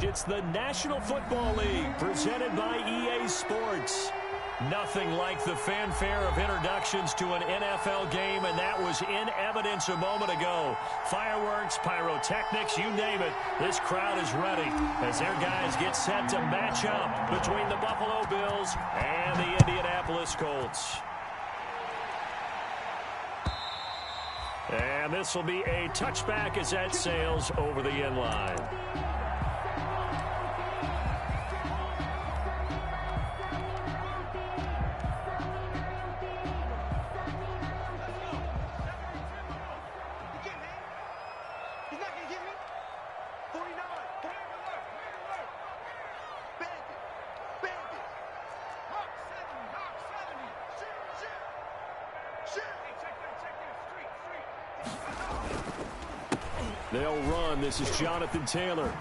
It's the National Football League presented by EA Sports. Nothing like the fanfare of introductions to an NFL game, and that was in evidence a moment ago. Fireworks, pyrotechnics, you name it. This crowd is ready as their guys get set to match up between the Buffalo Bills and the Indianapolis Colts. And this will be a touchback as that sails over the end line. They'll run. This is Jonathan Taylor.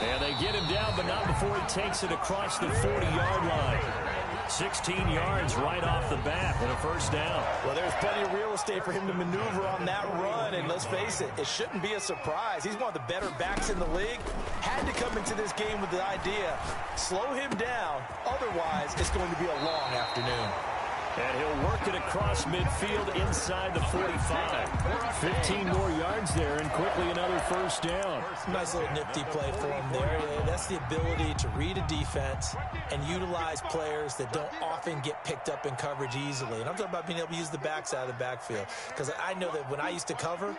And they get him down, but not before he takes it across the 40-yard line. 16 yards right off the bat and a first down. Well, there's plenty of real estate for him to maneuver on that run, and let's face it, it shouldn't be a surprise. He's one of the better backs in the league. Had to come into this game with the idea, slow him down, otherwise it's going to be a long afternoon. And he'll work it across midfield inside the 45. 15 more yards there, and quickly another first down. Nice little nifty play for him there. That's the ability to read a defense and utilize players that don't often get picked up in coverage easily. And I'm talking about being able to use the backs out of the backfield. Because I know that when I used to cover,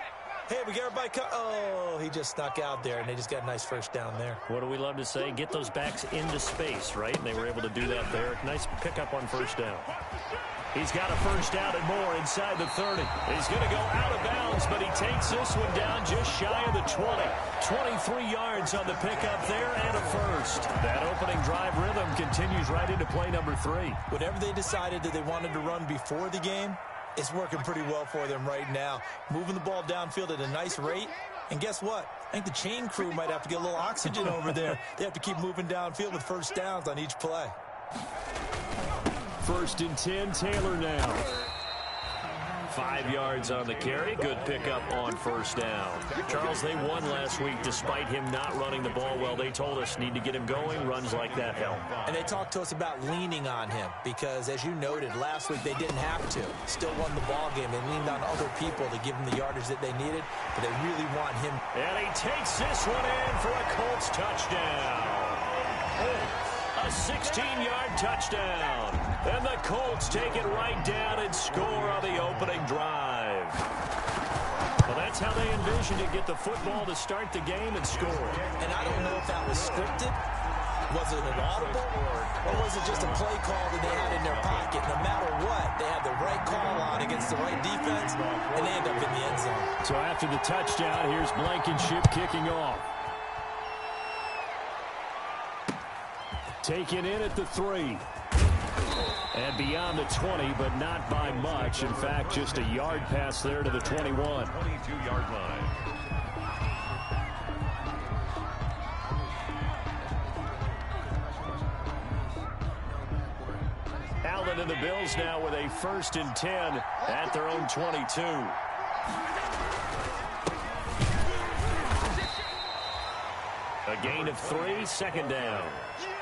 hey, we got everybody oh, he just snuck out there, and they just got a nice first down there. What do we love to say? Get those backs into space, right? And they were able to do that there. Nice pickup on first down. He's got a first down and more inside the 30. He's going to go out of bounds, but he takes this one down just shy of the 20. 23 yards on the pickup there and a first. That opening drive rhythm continues right into play number 3. Whatever they decided that they wanted to run before the game, it's working pretty well for them right now. Moving the ball downfield at a nice rate. And guess what? I think the chain crew might have to get a little oxygen over there. They have to keep moving downfield with first downs on each play. First and 10, Taylor now. 5 yards on the carry. Good pickup on first down. Charles, they won last week despite him not running the ball well. They told us need to get him going. Runs like that help. And they talked to us about leaning on him because, as you noted, last week they didn't have to. Still won the ball game. They leaned on other people to give him the yardage that they needed, but they really want him. And he takes this one in for a Colts touchdown. A 16-yard touchdown. And the Colts take it right down and score on the opening drive. Well, that's how they envisioned it. Get the football to start the game and score. And I don't know if that was scripted. Was it an audible? Or was it just a play call that they had in their pocket? No matter what, they had the right call on against the right defense, and they end up in the end zone. So after the touchdown, here's Blankenship kicking off. Taken in at the 3. And beyond the 20, but not by much. In fact, just a yard pass there to the 21. 22-yard line. Allen and the Bills now with a first and 10 at their own 22. A gain of 3, second down.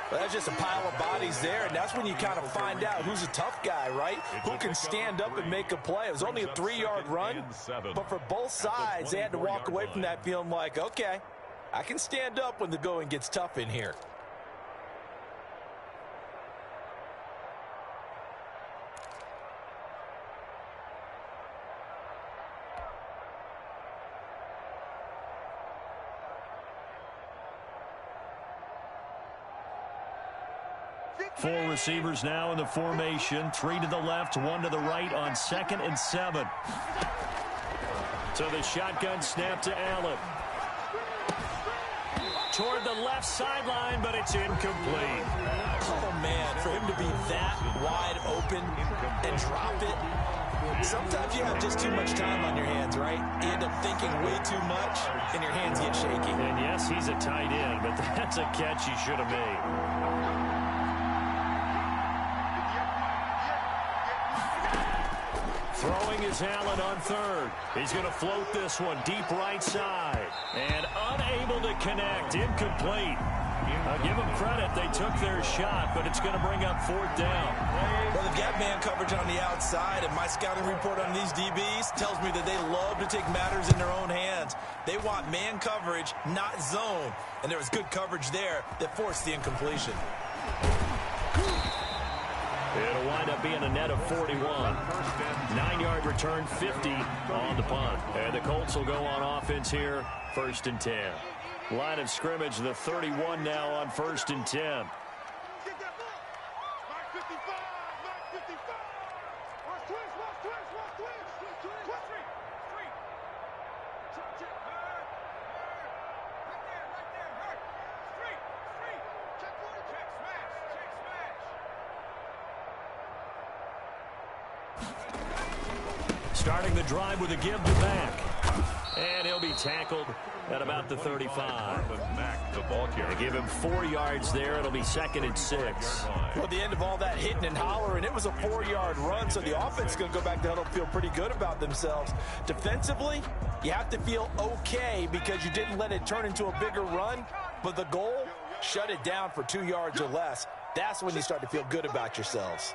Well, that's just a pile of bodies there, and that's when you kind of find out who's a tough guy, right? Who can stand up and make a play. It was only a 3-yard run, but for both sides, they had to walk away from that feeling like, okay, I can stand up when the going gets tough in here. Four receivers now in the formation. 3 to the left, 1 to the right on 2nd and 7. So the shotgun snap to Allen. Toward the left sideline, but it's incomplete. Oh, man, for him to be that wide open and drop it. Sometimes you have just too much time on your hands, right? You end up thinking way too much, and your hands get shaky. And yes, he's a tight end, but that's a catch he should have made. Throwing is Allen on 3rd. He's going to float this one deep right side. And unable Unable to connect. Incomplete. I'll give them credit. They took their shot, but it's going to bring up fourth down. Well, they've got man coverage on the outside, and my scouting report on these DBs tells me that they love to take matters in their own hands. They want man coverage, not zone. And there was good coverage there that forced the incompletion. It'll wind up being a net of 41. 9-yard return, 50 on the punt. And the Colts will go on offense here, 1st and 10. Line of scrimmage, the 31 now on 1st and 10. Starting the drive with a give to Mack. And he'll be tackled at about the 35. They give him 4 yards there. It'll be 2nd and 6. Well, the end of all that hitting and hollering, it was a 4-yard run, so the offense is going to go back to huddle and feel pretty good about themselves. Defensively, you have to feel okay because you didn't let it turn into a bigger run, but the goal, shut it down for 2 yards or less. That's when you start to feel good about yourselves.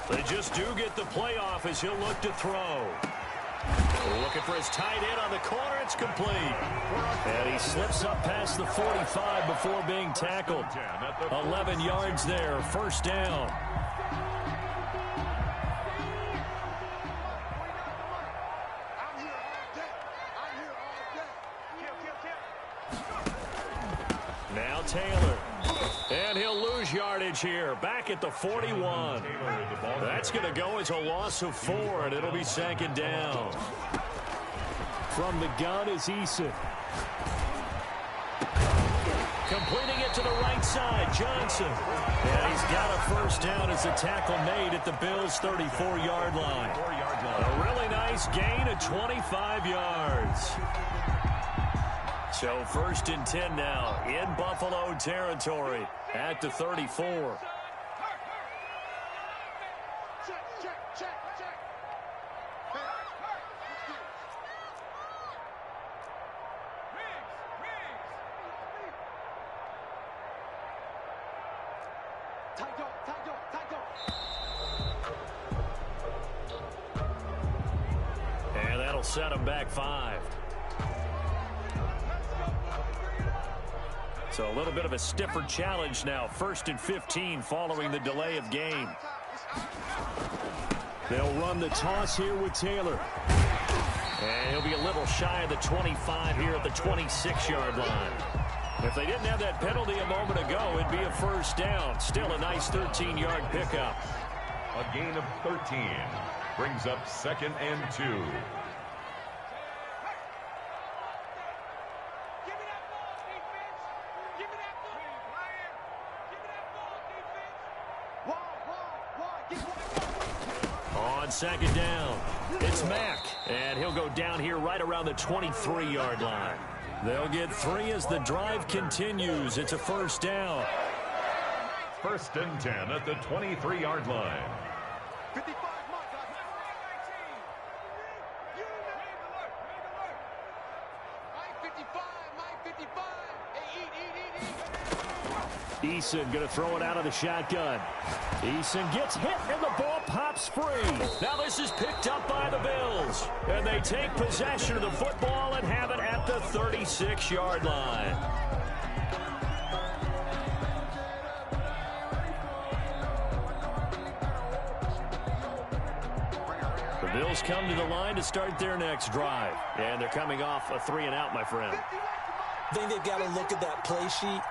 They just do get the playoff as he'll look to throw. Looking for his tight end on the corner. It's complete. And he slips up past the 45 before being tackled. 11 yards there. 1st down. Now Taylor. And he'll lose yardage here. Back at the 41. That's going to go as a loss of 4, and it'll be 2nd down. From the gun is Eason. Completing it to the right side, Johnson. And he's got a 1st down as the tackle made at the Bills' 34-yard line. A really nice gain of 25 yards. So 1st and 10 now in Buffalo territory at the 34. And that'll set him back 5. So a little bit of a stiffer challenge now. 1st and 15 following the delay of game. They'll run the toss here with Taylor. And he'll be a little shy of the 25 here at the 26-yard line. If they didn't have that penalty a moment ago, it'd be a 1st down. Still a nice 13-yard pickup. A gain of 13 brings up 2nd and 2. On 2nd down, it's Mack, and he'll go down here right around the 23-yard line. They'll get 3 as the drive continues. It's a 1st down. 1st and 10 at the 23-yard line. Eason going to throw it out of the shotgun. Eason gets hit and the ball pops free. Now this is picked up by the Bills. And they take possession of the football and have it at the 36-yard line. The Bills come to the line to start their next drive. And they're coming off a 3-and-out, my friend. I think they've got to look at that play sheet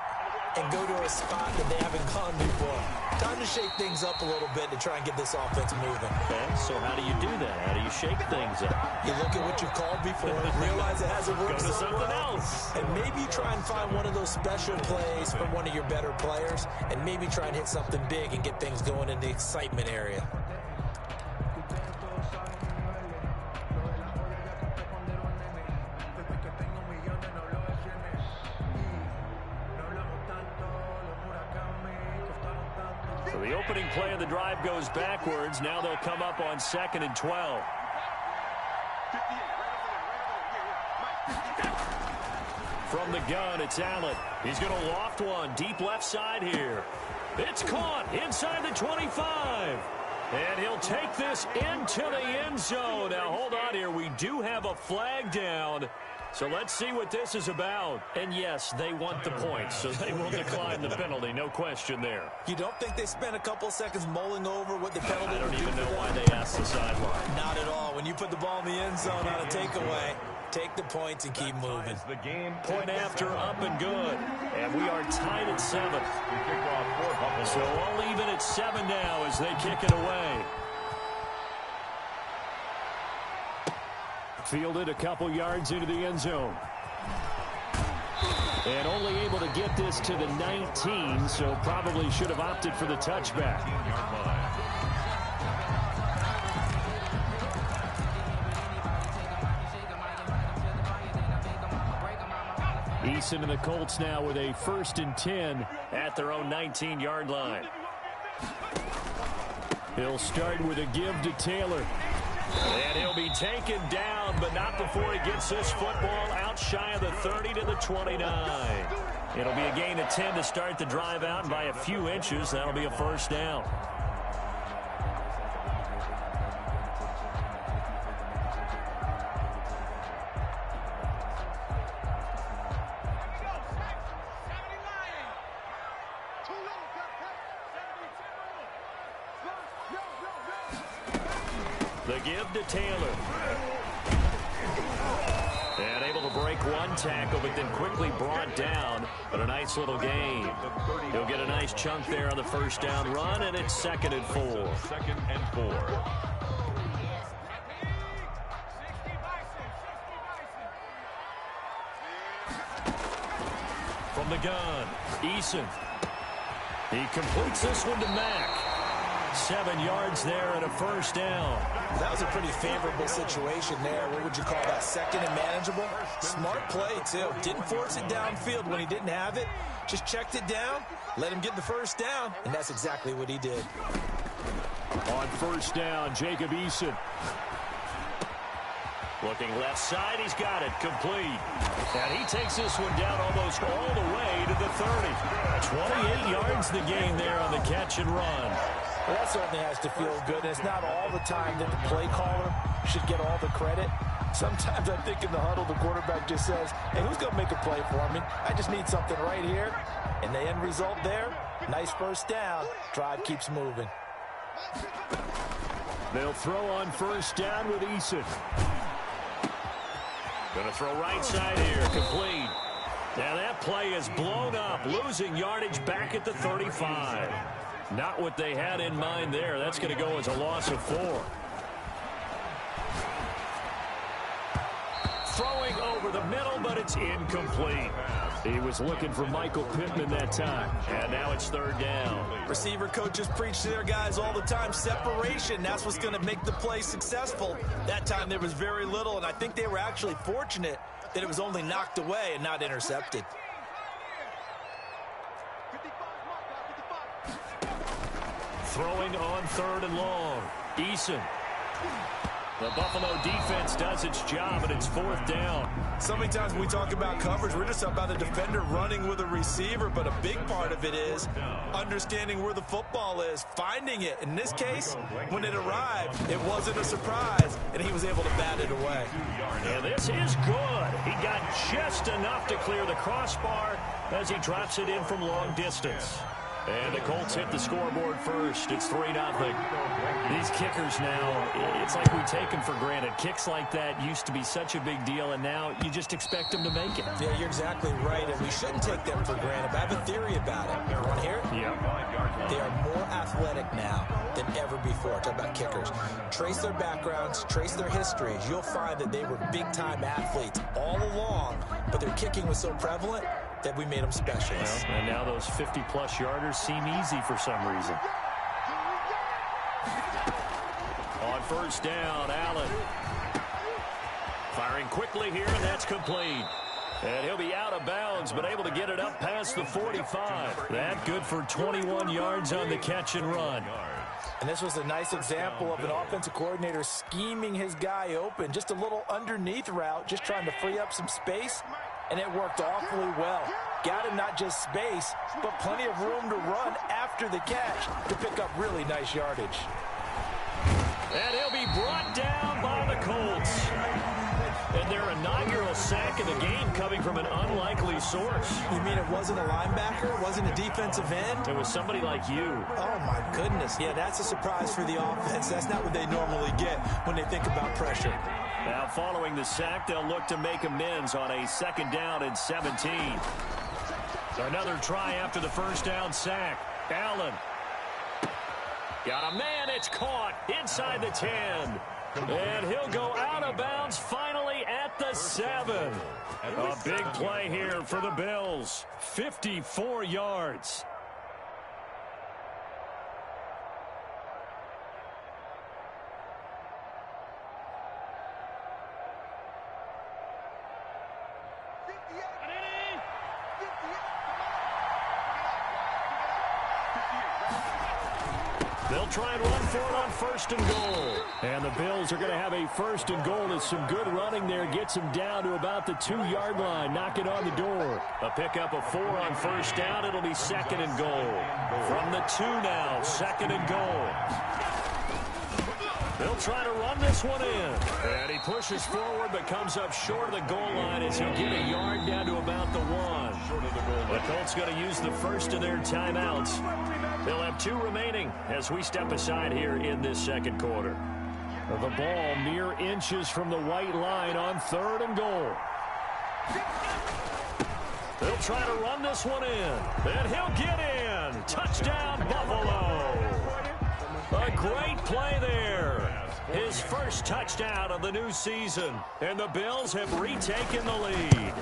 and go to a spot that they haven't gone before. Time to shake things up a little bit to try and get this offense moving. Okay, so how do you do that? How do you shake things up? You look at what you've called before, realize it hasn't worked Go to something else. and maybe try and find one of those special plays from one of your better players, and maybe try and hit something big and get things going in the excitement area. So the opening play of the drive goes backwards. Now they'll come up on 2nd and 12. From the gun, it's Allen. He's going to loft one deep left side here. It's caught inside the 25. And he'll take this into the end zone. Now, hold on here. We do have a flag down. So let's see what this is about. And, yes, they want the points, so they will decline the penalty. No question there. You don't think they spent a couple seconds mulling over what the penalty I don't even know why they asked the sideline. Not at all. When you put the ball in the end zone on a takeaway, take the points and keep moving. Point after, up and good. And we are tied at 7. So all even at 7 now as they kick it away. Fielded a couple yards into the end zone. And only able to get this to the 19, so probably should have opted for the touchback. Eason and the Colts now with a 1st and 10 at their own 19-yard line. He'll start with a give to Taylor. And he'll be taken down, but not before he gets this football out shy of the 30 to the 29. It'll be a gain of 10 to start the drive out, and by a few inches, that'll be a 1st down. The give to Taylor. And able to break one tackle, but then quickly brought down. But a nice little gain. He'll get a nice chunk there on the 1st down run, and it's 2nd and 4. 2nd and 4. From the gun, Eason. He completes this one to Mack. 7 yards there and a 1st down. That was a pretty favorable situation there. What would you call that? 2nd and manageable? Smart play, too. Didn't force it downfield when he didn't have it. Just checked it down, let him get the 1st down, and that's exactly what he did. On 1st down, Jacob Eason. Looking left side, he's got it, complete. And he takes this one down almost all the way to the 30. 28 yards the gain there on the catch and run. Well, that certainly has to feel good. And it's not all the time that the play caller should get all the credit. Sometimes I think in the huddle, the quarterback just says, hey, who's going to make a play for me? I just need something right here. And the end result there, nice 1st down. Drive keeps moving. They'll throw on 1st down with Eason. Going to throw right side here, complete. Now that play is blown up, losing yardage back at the 35. Not what they had in mind there. That's going to go as a loss of 4. Throwing over the middle, but it's incomplete. He was looking for Michael Pittman that time. And now it's 3rd down. Receiver coaches preach to their guys all the time. Separation, that's what's going to make the play successful. That time there was very little, and I think they were actually fortunate that it was only knocked away and not intercepted. Throwing on 3rd and long. Eason. The Buffalo defense does its job, and it's 4th down. So many times when we talk about coverage, we're just talking about a defender running with a receiver, but a big part of it is understanding where the football is, finding it. In this case, when it arrived, it wasn't a surprise, and he was able to bat it away. And this is good. He got just enough to clear the crossbar as he drops it in from long distance. And the Colts hit the scoreboard first. It's 3-0. These kickers now, it's like we take them for granted. Kicks like that used to be such a big deal, and now you just expect them to make it. Yeah, you're exactly right, and we shouldn't take them for granted. But I have a theory about it. You want to hear it? Yeah. They are more athletic now than ever before. Talk about kickers. Trace their backgrounds, trace their histories. You'll find that they were big-time athletes all along, but their kicking was so prevalent that we made them specialists. Well, and now those 50-plus yarders seem easy for some reason. On 1st down, Allen. Firing quickly here, and that's complete. And he'll be out of bounds, but able to get it up past the 45. That good for 21 yards on the catch and run. And this was a nice example of an offensive coordinator scheming his guy open. Just a little underneath route, just trying to free up some space, and it worked awfully well. Got him not just space, but plenty of room to run after the catch to pick up really nice yardage. And he'll be brought down by the Colts. And their inaugural sack of the game coming from an unlikely source. You mean it wasn't a linebacker? It wasn't a defensive end? It was somebody like you. Oh, my goodness. Yeah, that's a surprise for the offense. That's not what they normally get when they think about pressure. Now, following the sack, they'll look to make amends on a 2nd down and 17. Another try after the 1st down sack. Allen. Got a man. It's caught inside the 10. And he'll go out of bounds finally at the 7. A big play here for the Bills. 54 yards. They'll try and run for it on 1st and goal. And the Bills are going to have a 1st and goal. There's some good running there. Gets them down to about the 2-yard line. Knock it on the door. A pickup of 4 on 1st down. It'll be 2nd and goal. From the 2 now, 2nd and goal. They'll try to run this one in. And he pushes forward but comes up short of the goal line as he'll get a yard down to about the 1. The Colts going to use the first of their timeouts. They'll have 2 remaining as we step aside here in this 2nd quarter. The ball mere inches from the white line on 3rd and goal. They'll try to run this one in. And he'll get in. Touchdown, Buffalo. A great play there. His first touchdown of the new season. And the Bills have retaken the lead.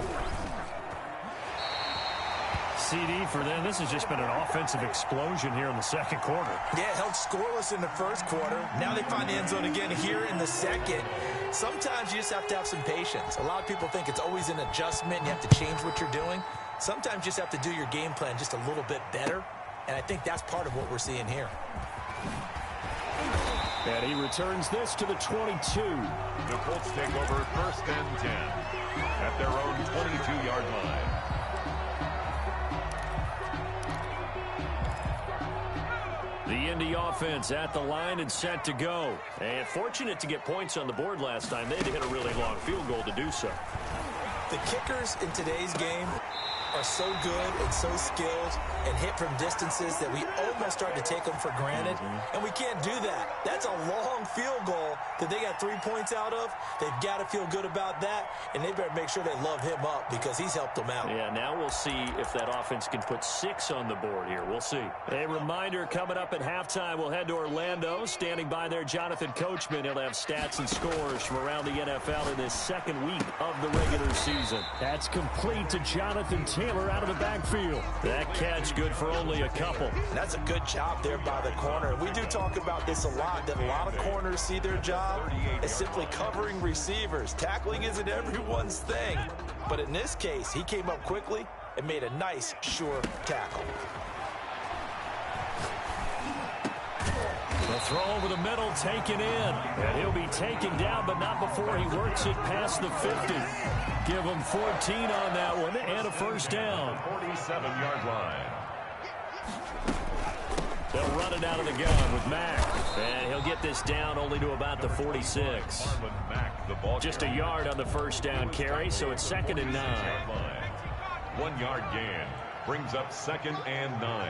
CD for them. This has just been an offensive explosion here in the 2nd quarter. Yeah, held scoreless in the 1st quarter. Now they find the end zone again here in the 2nd. Sometimes you just have to have some patience. A lot of people think it's always an adjustment. You have to change what you're doing. Sometimes you just have to do your game plan just a little bit better. And I think that's part of what we're seeing here. And he returns this to the 22. The Colts take over 1st and 10 at their own 22-yard line. The Indy offense at the line and set to go. And fortunate to get points on the board last time. They had to hit a really long field goal to do so. The kickers in today's game are so good and so skilled and hit from distances that we almost start to take them for granted. And we can't do that. That's a long field goal that they got 3 points out of. They've got to feel good about that, and they better make sure they love him up because he's helped them out. Yeah, now we'll see if that offense can put 6 on the board here. We'll see. A reminder, coming up at halftime, we'll head to Orlando. Standing by there, Jonathan Coachman. He'll have stats and scores from around the NFL in this 2nd week of the regular season. That's complete to Jonathan Taylor out of the backfield. That catch good for only a couple. That's a good job there by the corner. We do talk about this a lot, that a lot of corners see their job as simply covering receivers. Tackling isn't everyone's thing. But in this case, he came up quickly and made a nice, sure tackle. The throw over the middle taken in. And he'll be taken down, but not before he works it past the 50. Give him 14 on that one and a 1st down. 47-yard line. They'll run it out of the gun with Mack. And he'll get this down only to about the 46. Just a yard on the 1st down carry, so it's 2nd and 9. 1-yard gain brings up 2nd and 9.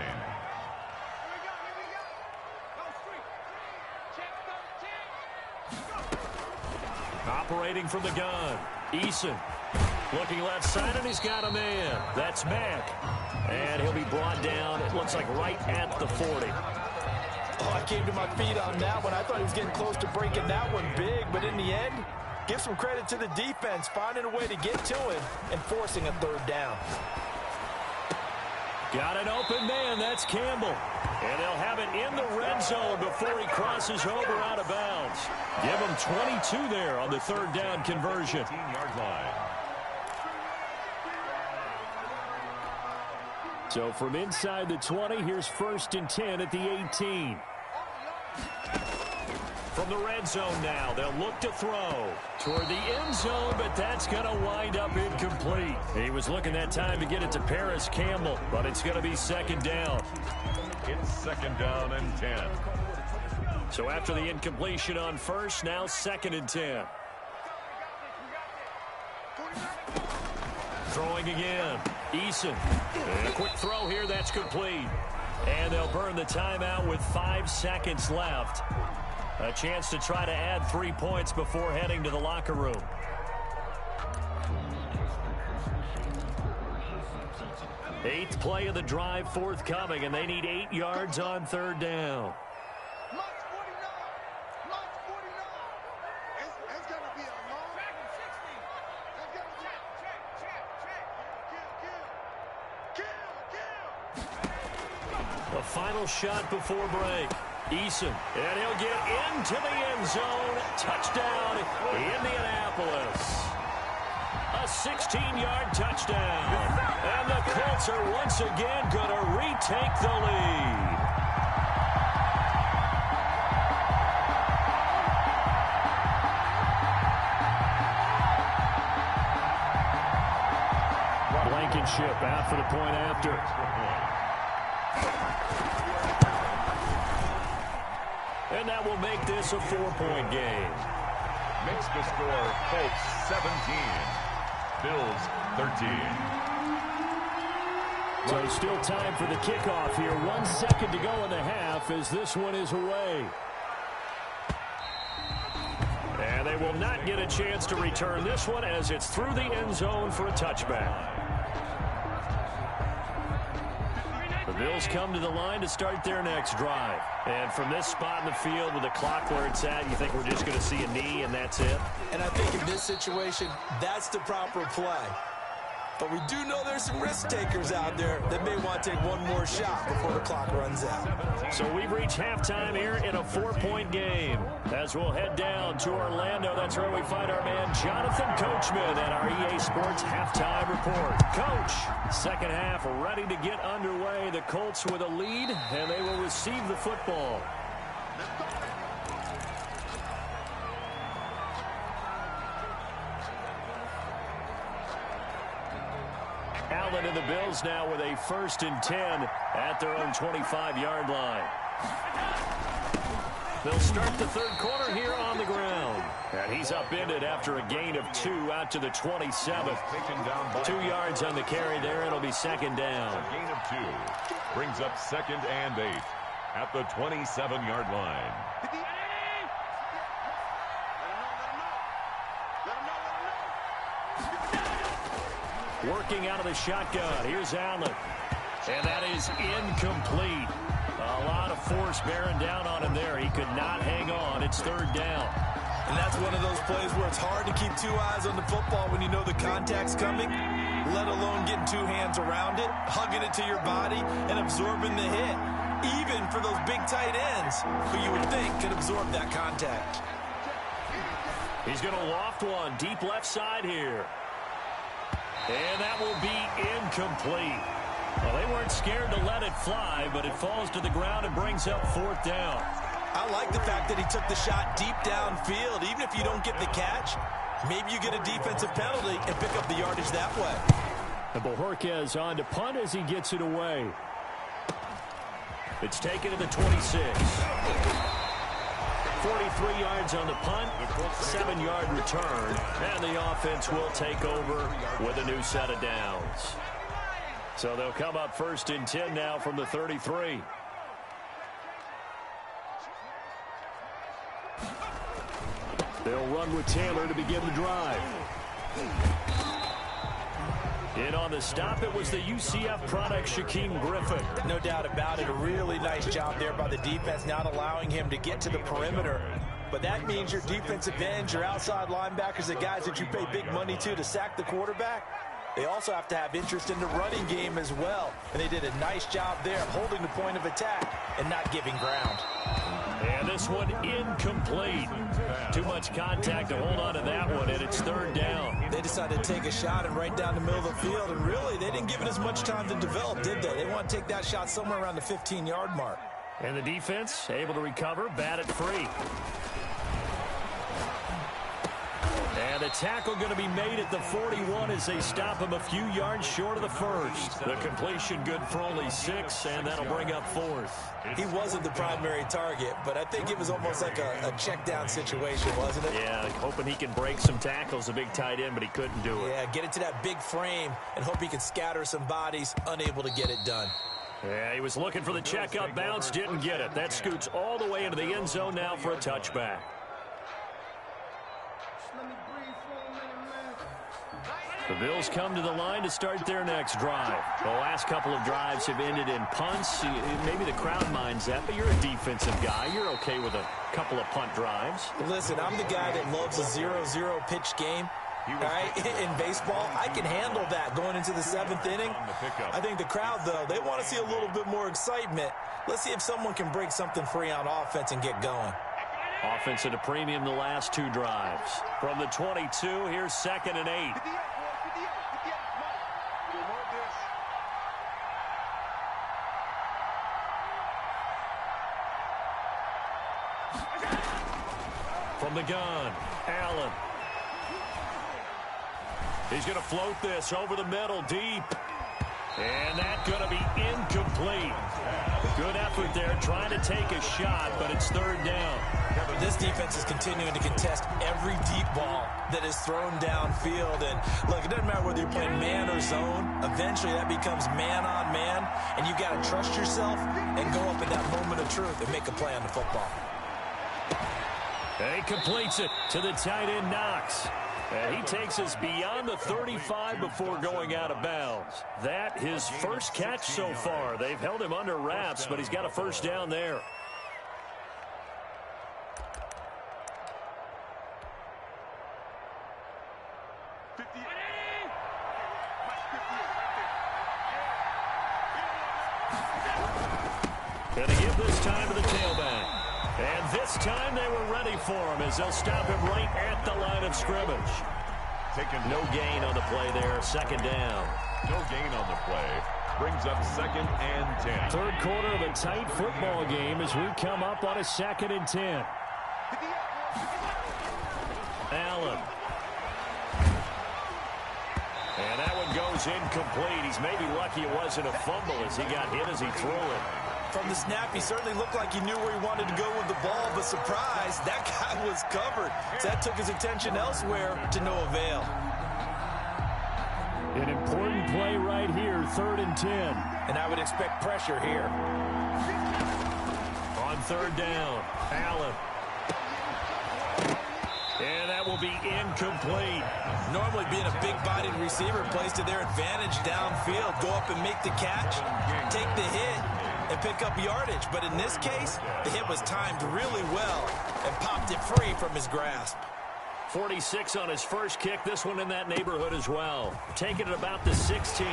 Operating from the gun. Eason looking left side, and he's got a man. That's Mack. And he'll be brought down, it looks like right at the 40. Oh, I came to my feet on that one. I thought he was getting close to breaking that one big, but in the end, give some credit to the defense, finding a way to get to him and forcing a 3rd down. Got an open man, that's Campbell. And they'll have it in the red zone before he crosses over out of bounds. Give him 22 there on the 3rd down conversion. 15-yard line. So from inside the 20, here's 1st and 10 at the 18. From the red zone now, they'll look to throw toward the end zone, but that's going to wind up incomplete. He was looking that time to get it to Paris Campbell, but it's going to be 2nd down. It's 2nd down and 10. So after the incompletion on 1st, now 2nd and 10. Throwing again. Eason. And a quick throw here. That's complete. And they'll burn the timeout with 5 seconds left. A chance to try to add 3 points before heading to the locker room. Eighth play of the drive forthcoming, and they need 8 yards on 3rd down. The final shot before break. Eason, and he'll get into the end zone. Touchdown, Indianapolis. A 16-yard touchdown. And the Colts are once again going to retake the lead. Blankenship out for the point after. And that will make this a 4-point game. Makes the score Colts 17, Bills 13. So still time for the kickoff here. 1 second to go in the half as this one is away. And they will not get a chance to return this one as it's through the end zone for a touchback. The Bills come to the line to start their next drive. And from this spot in the field with the clock where it's at, you think we're just going to see a knee and that's it? And I think in this situation, that's the proper play. But we do know there's some risk takers out there that may want to take one more shot before the clock runs out. So we've reached halftime here in a 4-point game. As we'll head down to Orlando, that's where we find our man Jonathan Coachman at our EA Sports Halftime Report. Coach, second half ready to get underway. The Colts with a lead, and they will receive the football. Allen and the Bills now with a 1st and 10 at their own 25-yard line. They'll start the 3rd quarter here on the ground. And he's upended after a gain of 2 out to the 27th. 2 yards on the carry there. It'll be 2nd down. A gain of 2 brings up 2nd and 8 at the 27-yard line. Working out of the shotgun. Here's Allen. And that is incomplete. A lot of force bearing down on him there. He could not hang on. It's 3rd down. And that's one of those plays where it's hard to keep 2 eyes on the football when you know the contact's coming, let alone getting 2 hands around it, hugging it to your body, and absorbing the hit. Even for those big tight ends, who you would think could absorb that contact. He's going to loft one deep left side here. And that will be incomplete. Well, they weren't scared to let it fly, but it falls to the ground and brings up 4th down. I like the fact that he took the shot deep downfield. Even if you don't get the catch, maybe you get a defensive penalty and pick up the yardage that way. And Bojorquez on to punt as he gets it away. It's taken to the 26. 43 yards on the punt, 7-yard return, and the offense will take over with a new set of downs. So they'll come up 1st and 10 now from the 33. They'll run with Taylor to begin the drive. In on the stop, it was the UCF product, Shaquem Griffin. No doubt about it. A really nice job there by the defense, not allowing him to get to the perimeter. But that means your defensive ends, your outside linebackers, the guys that you pay big money to sack the quarterback, they also have to have interest in the running game as well. And they did a nice job there holding the point of attack and not giving ground. And this this one incomplete. Too much contact to hold on to that one, and it's third down. They decided to take a shot and right down the middle of the field, and really, they didn't give it as much time to develop, did they? They want to take that shot somewhere around the 15-yard mark. And the defense able to recover, bat it free. And the tackle going to be made at the 41 as they stop him a few yards short of the first. The completion good for only 6, and that'll bring up fourth. He wasn't the primary target, but I think it was almost like a check down situation, wasn't it? Yeah, hoping he can break some tackles, a big tight end, but he couldn't do it. Yeah, get it to that big frame and hope he can scatter some bodies, unable to get it done. Yeah, he was looking for the checkup bounce, didn't get it. That scoots all the way into the end zone now for a touchback. The Bills come to the line to start their next drive. The last couple of drives have ended in punts. Maybe the crowd minds that, but you're a defensive guy. You're okay with a couple of punt drives. Listen, I'm the guy that loves a 0-0 pitch game. All right, in baseball, I can handle that going into the 7th inning. I think the crowd, though, they want to see a little bit more excitement. Let's see if someone can break something free on offense and get going. Offense at a premium the last 2 drives. From the 22, here's 2nd and 8. From the gun, Allen. He's going to float this over the middle, deep. And that's going to be incomplete. Good effort there, trying to take a shot, but it's third down. This defense is continuing to contest every deep ball that is thrown downfield. And, look, it doesn't matter whether you're playing man or zone. Eventually, that becomes man-on-man, and you've got to trust yourself and go up in that moment of truth and make a play on the football. And he completes it to the tight end, Knox. And he takes us beyond the 35 before going out of bounds. That his first catch so far. They've held him under wraps, but he's got a first down there. Going to give this time to the tailback. And this time they were ready for him as they'll stop him right at the line of scrimmage. No gain on the play there. Second down. No gain on the play. Brings up 2nd and 10. Third quarter of a tight football game as we come up on a 2nd and 10. Allen. And that one goes incomplete. He's maybe lucky it wasn't a fumble as he got hit as he threw it. From the snap, he certainly looked like he knew where he wanted to go with the ball, but surprise, that guy was covered. So that took his attention elsewhere to no avail. An important play right here, 3rd and 10. And I would expect pressure here. On 3rd down, Allen. And that will be incomplete. Normally being a big-bodied receiver plays to their advantage downfield. Go up and make the catch, take the hit, and pick up yardage. But in this case, the hit was timed really well and popped it free from his grasp. 46 on his first kick. This one in that neighborhood as well. Taking it about the 16.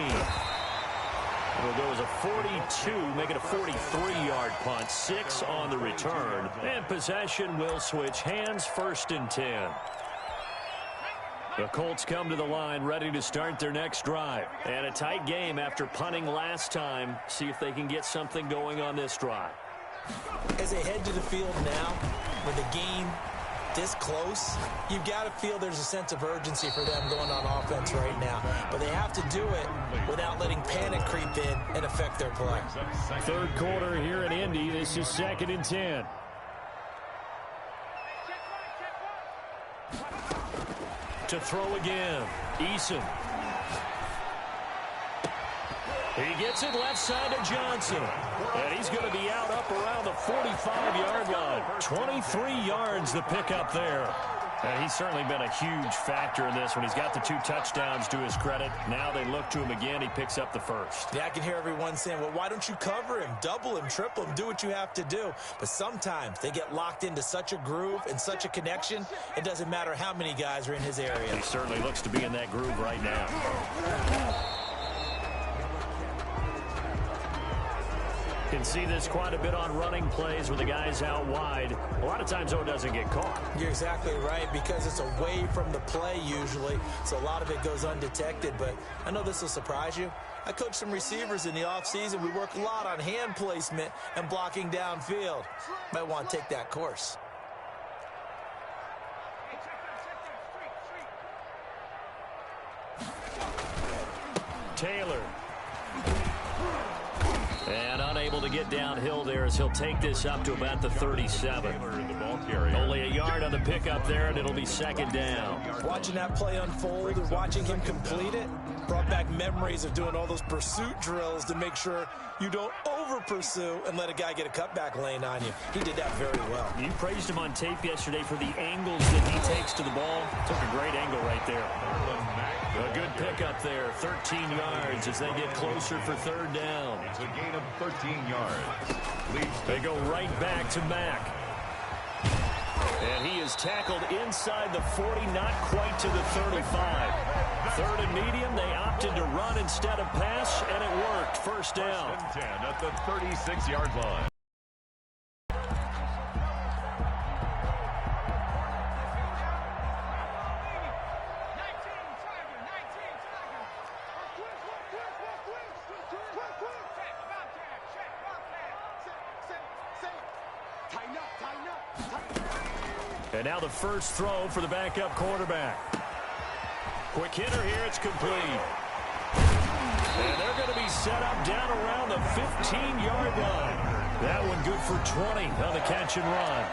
It'll go as a 42, make it a 43-yard punt. 6 on the return. And possession will switch hands, 1st and 10. The Colts come to the line ready to start their next drive. And a tight game after punting last time. See if they can get something going on this drive. As they head to the field now, with the game this close, you've got to feel there's a sense of urgency for them going on offense right now. But they have to do it without letting panic creep in and affect their play. Third quarter here in Indy. This is 2nd and 10. To throw again, Eason. He gets it left side to Johnson. And he's going to be out up around the 45-yard line. 23 yards the pickup there. And he's certainly been a huge factor in this one. He's got the 2 touchdowns to his credit. Now they look to him again. He picks up the first. Yeah, I can hear everyone saying, well, why don't you cover him, double him, triple him, do what you have to do. But sometimes they get locked into such a groove and such a connection, it doesn't matter how many guys are in his area. He certainly looks to be in that groove right now. Can see this quite a bit on running plays where the guy's out wide. A lot of times, though, it doesn't get caught. You're exactly right, because it's away from the play usually, so a lot of it goes undetected. But I know this will surprise you. I coach some receivers in the offseason. We work a lot on hand placement and blocking downfield. Might want to take that course. Taylor. And unable to get downhill there as he'll take this up to about the 37. Only a yard on the pickup there, and it'll be second down. Watching that play unfold and watching him complete it brought back memories of doing all those pursuit drills to make sure you don't over-pursue and let a guy get a cutback lane on you. He did that very well. You praised him on tape yesterday for the angles that he takes to the ball. Took a great angle right there. A good pickup there, 13 yards as they get closer for third down. It's a gain of 13 yards. They go right back to Mack. And he is tackled inside the 40, not quite to the 35. Third and medium, they opted to run instead of pass, and it worked. First down. First and 10 at the 36-yard line. And now the first throw for the backup quarterback. Quick hitter here, it's complete. And they're going to be set up down around the 15-yard line. That one good for 20 on the catch and run.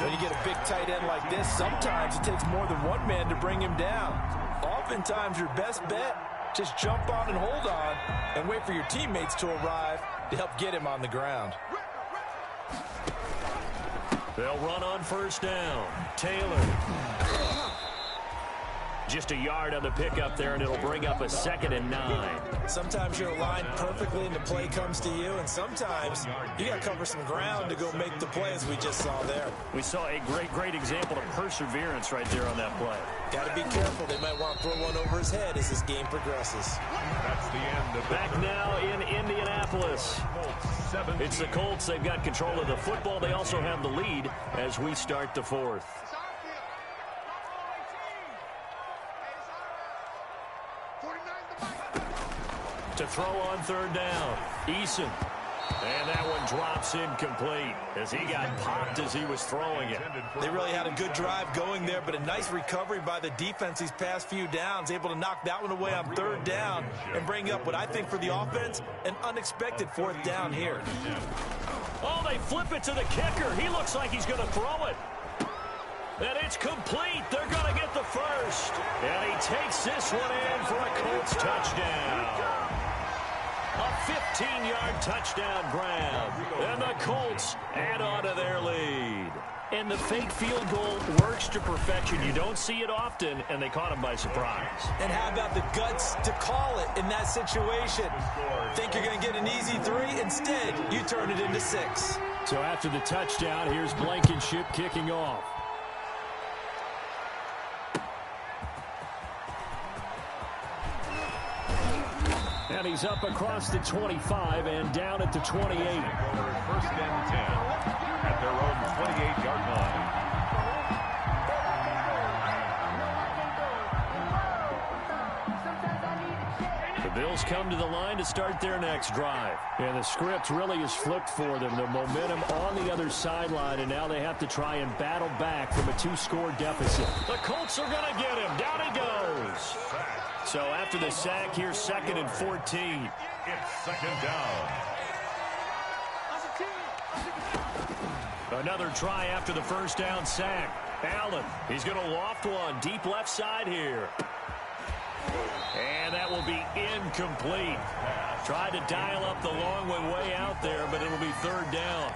When you get a big tight end like this, sometimes it takes more than one man to bring him down. Oftentimes your best bet, just jump on and hold on and wait for your teammates to arrive to help get him on the ground. They'll run on first down. Taylor. Just a yard on the pickup there, and it'll bring up a 2nd and 9. Sometimes you're aligned perfectly and the play comes to you, and sometimes you got to cover some ground to go make the play, as we just saw there. We saw a great example of perseverance right there on that play. Got to be careful. They might want to throw one over his head as this game progresses. That's the end of Back now in Indianapolis. It's the Colts. They've got control of the football. They also have the lead as we start the fourth. To throw on third down, Eason. And that one drops incomplete as he got popped as he was throwing it. They really had a good drive going there, but a nice recovery by the defense these past few downs, able to knock that one away on third down and bring up what I think for the offense, an unexpected fourth down here. Oh, they flip it to the kicker. He looks like he's going to throw it. And it's complete. They're going to get the first. And he takes this one in for a Colts touchdown. A 15-yard touchdown grab. And the Colts add on to their lead. And the fake field goal works to perfection. You don't see it often, and they caught him by surprise. And how about the guts to call it in that situation? Think you're going to get an easy 3? Instead, you turn it into 6. So after the touchdown, here's Blankenship kicking off. And he's up across the 25 and down at the 28. First and 10 at their own 28-yard line. The Bills come to the line to start their next drive. And the script really is flipped for them. The momentum on the other sideline, and now they have to try and battle back from a 2-score deficit. The Colts are going to get him. Down he goes. So after the sack, here's 2nd and 14. It's second down. Another try after the first down sack. Allen, he's going to loft one deep left side here. And that will be incomplete. Tried to dial up the long one way out there, but it'll be third down.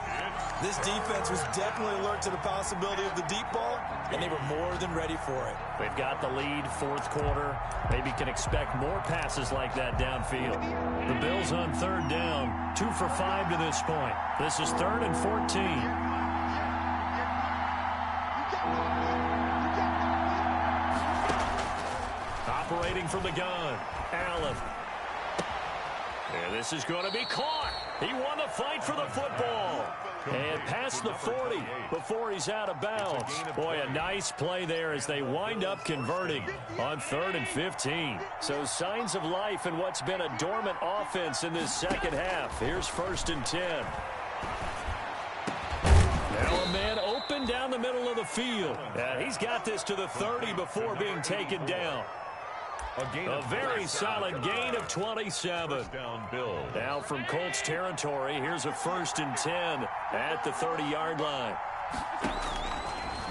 This defense was definitely alert to the possibility of the deep ball, and they were more than ready for it. They've got the lead, fourth quarter. Maybe can expect more passes like that downfield. The Bills on third down, 2 for 5 to this point. This is 3rd and 14. Operating from the gun, Allen. And this is going to be caught. He won the fight for the football. And past the 40 before he's out of bounds. Boy, a nice play there as they wind up converting on 3rd and 15. So signs of life in what's been a dormant offense in this second half. Here's 1st and 10. Now a man open down the middle of the field. And he's got this to the 30 before being taken down. A very solid gain of 27. Now from Colts territory, here's a 1st and 10 at the 30-yard line.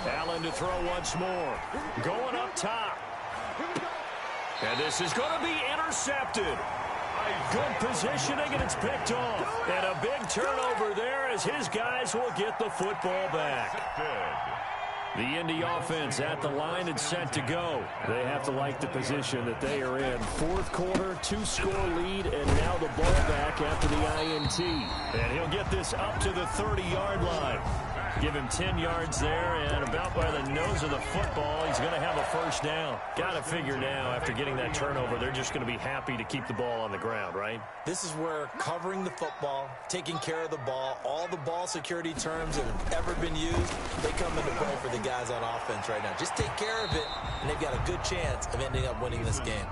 Allen to throw once more. Going up top. And this is going to be intercepted. Good positioning, and it's picked off. And a big turnover there as his guys will get the football back. The Indy offense at the line and set to go. They have to like the position that they are in. 4th quarter, 2-score lead, and now the ball back after the INT. And he'll get this up to the 30-yard line. Give him 10 yards there, and about by the nose of the football, he's going to have a 1st down. Got to figure now, after getting that turnover, they're just going to be happy to keep the ball on the ground, right? This is where covering the football, taking care of the ball, all the ball security terms that have ever been used, they come into play for the guys on offense right now. Just take care of it, and they've got a good chance of ending up winning this game.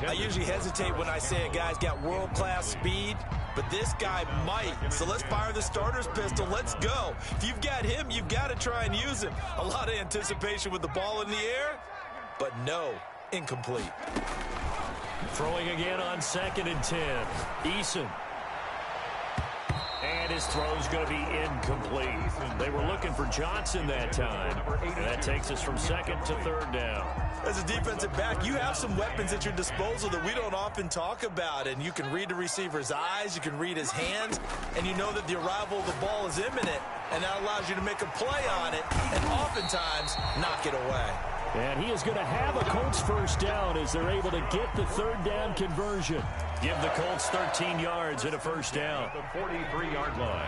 I usually hesitate when I say a guy's got world-class speed, but this guy might. So let's fire the starter's pistol. Let's go. If you've got him, you've got to try and use him. A lot of anticipation with the ball in the air, but no, incomplete. Throwing again on 2nd and 10. Eason. And his throw's going to be incomplete. They were looking for Johnson that time. And that takes us from 2nd to 3rd down. As a defensive back, you have some weapons at your disposal that we don't often talk about. And you can read the receiver's eyes, you can read his hands, and you know that the arrival of the ball is imminent. And that allows you to make a play on it and oftentimes knock it away. And he is going to have a Colts 1st down as they're able to get the 3rd down conversion. Give the Colts 13 yards and a 1st down. The 43-yard line.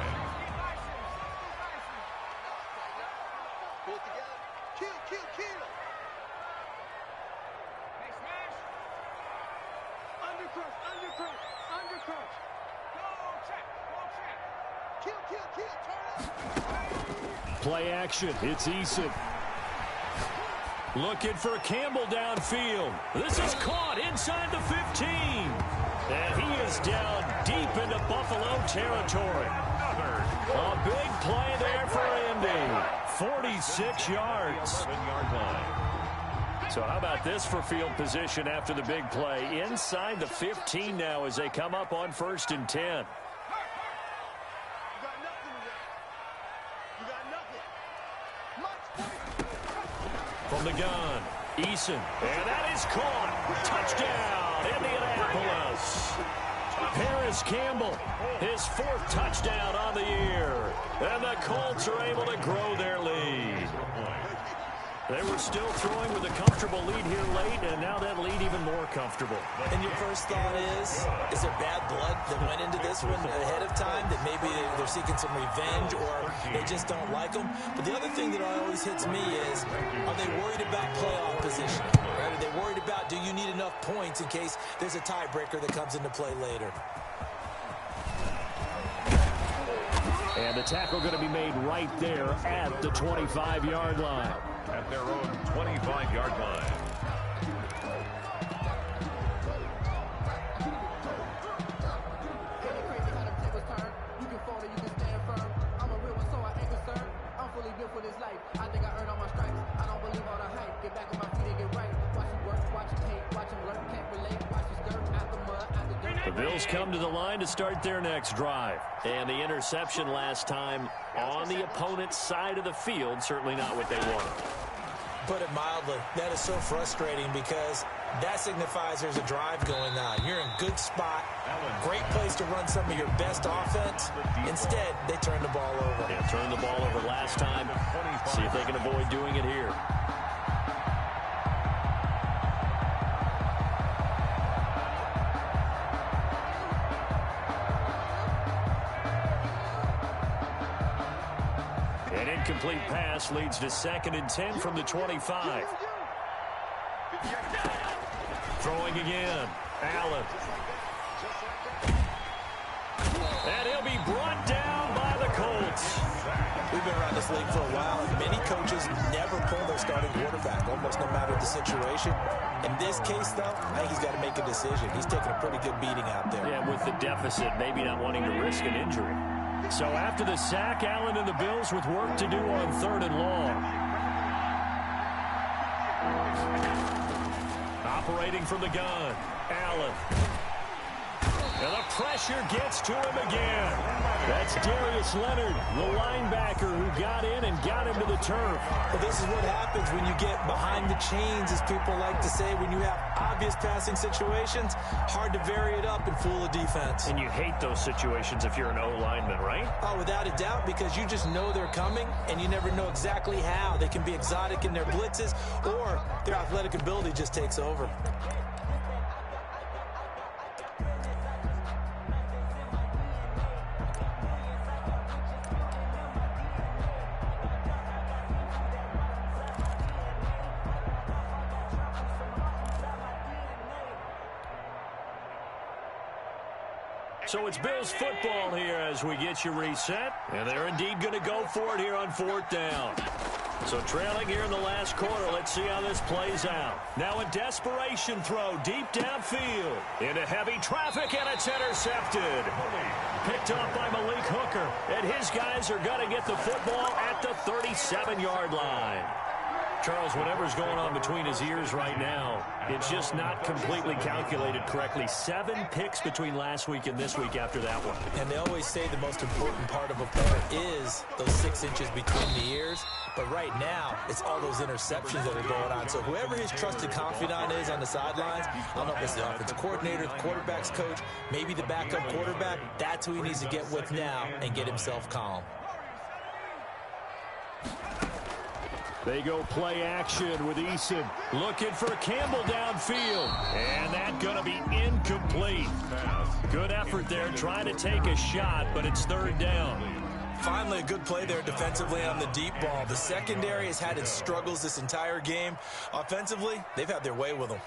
Play action. It's Eason. Looking for Campbell downfield. This is caught inside the 15. And he is down deep into Buffalo territory. A big play there for Indy. 46 yards. So how about this for field position after the big play? Inside the 15 now as they come up on 1st and 10. From the gun, Eason, and that is caught. Touchdown, Indianapolis. Paris Campbell, his 4th touchdown on the year. And the Colts are able to grow their lead. They were still throwing with a comfortable lead here late, and now that lead even more comfortable. And your first thought is there bad blood that went into this one ahead of time, that maybe they're seeking some revenge or they just don't like them? But the other thing that always hits me is, are they worried about playoff positioning? Right? Are they worried about, do you need enough points in case there's a tiebreaker that comes into play later? And the tackle going to be made right there at the 25-yard line. At their own 25-yard line. The Bills come to the line to start their next drive. And the interception last time on the opponent's side of the field, certainly not what they wanted. Put it mildly, that is so frustrating because that signifies there's a drive going on. You're in good spot, great place to run some of your best offense. Instead, they turn the ball over. Yeah, turned the ball over last time. See if they can avoid doing it here. An incomplete pass leads to 2nd and 10 from the 25. Throwing again. Allen. to be brought down by the Colts. We've been around this league for a while, and many coaches never pull their starting quarterback, almost no matter the situation. In this case, though, I think he's got to make a decision. He's taking a pretty good beating out there. Yeah, with the deficit, maybe not wanting to risk an injury. So after the sack, Allen and the Bills with work to do on 3rd and long. Operating from the gun, Allen. And the pressure gets to him again. That's Darius Leonard, the linebacker who got in and got him to the turf. Well, this is what happens when you get behind the chains, as people like to say. When you have obvious passing situations, hard to vary it up and fool a defense. And you hate those situations if you're an O-lineman, right? Oh, without a doubt, because you just know they're coming, and you never know exactly how. They can be exotic in their blitzes, or their athletic ability just takes over. So it's Bills football here as we get you reset. And they're indeed going to go for it here on 4th down. So trailing here in the last quarter. Let's see how this plays out. Now a desperation throw deep downfield. Into heavy traffic, and it's intercepted. Picked off by Malik Hooker. And his guys are going to get the football at the 37-yard line. Charles, whatever's going on between his ears right now, it's just not completely calculated correctly. 7 picks between last week and this week after that one. And they always say the most important part of a player is those 6 inches between the ears. But right now, it's all those interceptions that are going on. So whoever his trusted confidant is on the sidelines, I don't know if it's the offensive coordinator, the quarterback's coach, maybe the backup quarterback, that's who he needs to get with now and get himself calm. They go play action with Eason. Looking for Campbell downfield. And that's going to be incomplete. Good effort there trying to take a shot, but it's 3rd down. Finally, a good play there defensively on the deep ball. The secondary has had its struggles this entire game. Offensively, they've had their way with them.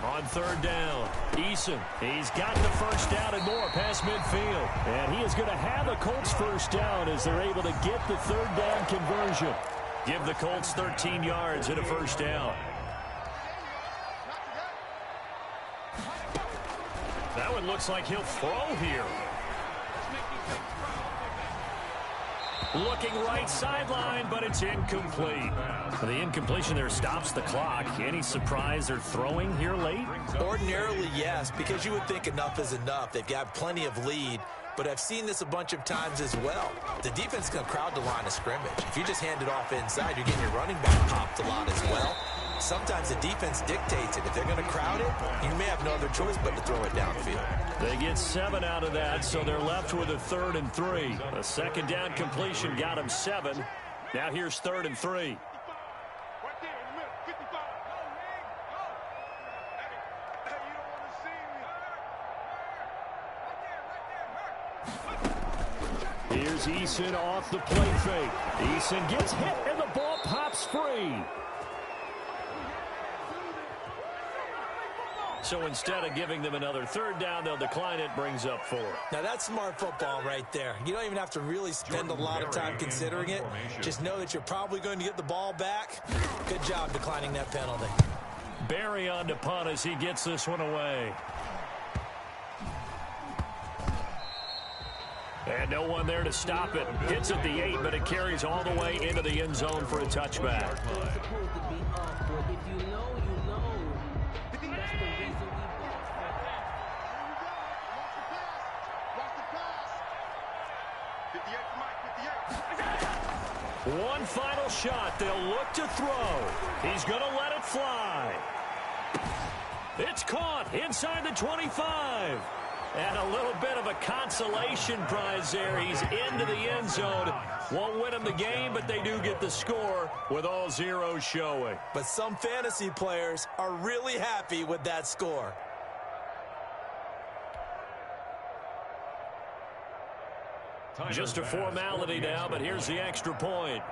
On 3rd down, Eason, he's got the first down and more past midfield. And he is going to have the Colts first down as they're able to get the 3rd down conversion. Give the Colts 13 yards and a first down. That one looks like he'll throw here. Looking right sideline, but it's incomplete. The incompletion there stops the clock. Any surprise they're throwing here late? Ordinarily, yes, because you would think enough is enough. They've got plenty of lead, but I've seen this a bunch of times as well. The defense is going to crowd the line of scrimmage. If you just hand it off inside, you're getting your running back popped a lot as well. Sometimes the defense dictates it. If they're going to crowd it, you may have no other choice but to throw it downfield. They get 7 out of that, so they're left with a 3rd and 3. A 2nd down completion got them 7. Now here's 3rd and 3. Here's Eason off the play fake. Eason gets hit, and the ball pops free. So instead of giving them another 3rd down, they'll decline it, brings up 4. Now that's smart football right there. You don't even have to really spend a lot of time considering it. Just know that you're probably going to get the ball back. Good job declining that penalty. Barry on to punt as he gets this one away. And no one there to stop it. Hits at the 8, but it carries all the way into the end zone for a touchback. One final shot. They'll look to throw. He's going to let it fly. It's caught inside the 25. And a little bit of a consolation prize there. He's into the end zone. Won't win him the game, but they do get the score with all zeros showing. But some fantasy players are really happy with that score. Just a formality now, but here's the extra point.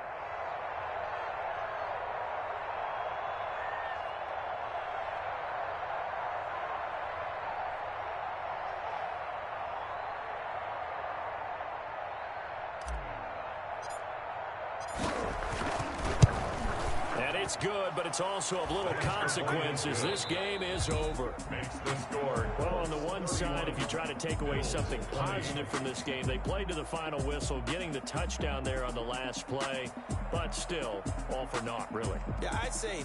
it's good, but it's also of little consequences. This game is over. Makes the score. Well, on the one side, if you try to take away something positive from this game, they played to the final whistle, getting the touchdown there on the last play, but still, all for naught, really. Yeah, I'd say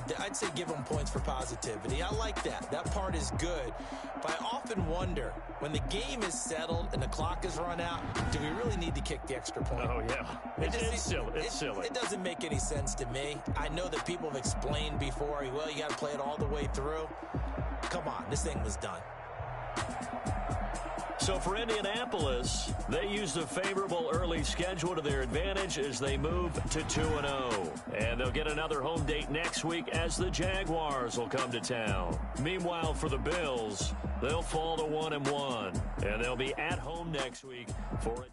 give them points for positivity. I like that. That part is good. But I often wonder, when the game is settled and the clock is run out, do we really need to kick the extra point? Oh, yeah. It's silly. It's silly. It doesn't make any sense to me. I know that people have explained before, well, you got to play it all the way through. Come on, this thing was done. So for Indianapolis, they used a favorable early schedule to their advantage as they move to 2-0. And they'll get another home date next week as the Jaguars will come to town. Meanwhile, for the Bills, they'll fall to 1-1. And they'll be at home next week for